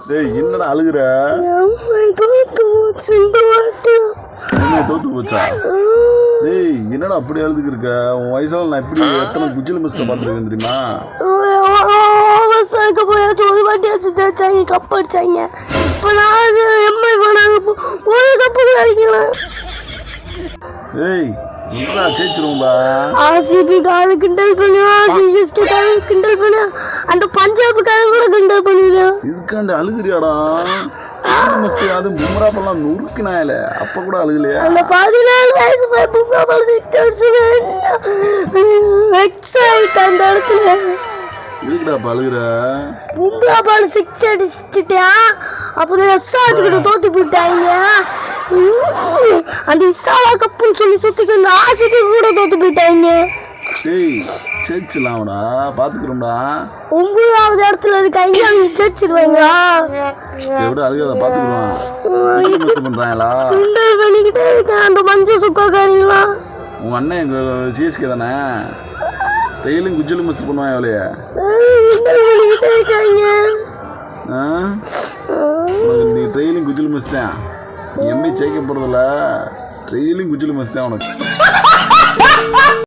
டேய் என்னடா அழுகுற? தோத்து போச்சா? டேய் என்னடா அப்படி அழுதுக்கு இருக்க? உன் வயசுல நான் எப்படி எத்தனை குஜில் மிஸ்ட பார்த்துருக்கேன் தெரியுமா? ஒரு வாட்டி அடிச்சாங்க, கப் அடிச்சாங்க. இப்போ நான் எம்ஐ போனாங்க, ஒரு கப்பு அடிக்கலாம். ஏய் என்னடா ஜெயிச்சிருவோம்பா? ஆர்சிபி கால கிண்டல் பண்ணுவா, சிஎஸ்கே கால கிண்டல் பண்ணுவா, அந்த பஞ்சாப் கால கூட கிண்டல் பண்ணுவா. இதுக்காண்டி அழுகுறியாடா? அது பும்ரா பல்லாம் நுறுக்கினாயில அப்ப கூட அழுகலையா? அந்த 14 வயசு போய் பும்ரா பால் சிக்ஸ் அடிச்சுங்க எக்ஸைட் அந்த இடத்துல. இதுக்குடா அழுகுற? பும்ரா பால் சிக்ஸ் அடிச்சுட்டா அப்புறம் எஸ்ஆர்ஜி கிட்ட தோத்து போயிட்டாங்க. அந்த இசாலா கப்புன்னு சொல்லி சுத்திக்கிட்டு ஆர்சிபி கூட தோத்து போயிட்டாங்க. டேய் ஜெயிச்சலாம்டா, பாத்துக்கிறோம்டா. 9வது இடத்துல இருக்காங்க, அவங்க ஜெயிச்சிருவாங்களா? சரி விட அழுகாத, பாத்துக்கிறோம். பண்றாங்களா? கிண்டல் பண்ணிக்கிட்டே இருக்கேன் அந்த மஞ்சு சுக்காக்காரங்களா. உங்க அண்ணன் எங்க சிஎஸ்கே தானே? டெய்லியும் குஜிலும் மிஸ் பண்ணுவான் எவ்வளையா? கிண்டல் பண்ணிக்கிட்டே இருக்காங்க. நீ ட்ரெயிலும் குஜிலும் மிஸ் தான். எம்ஏ ஜெயிக்க போறதில்ல, ட்ரெயிலும் குஜிலும் மிஸ் தான் உனக்கு.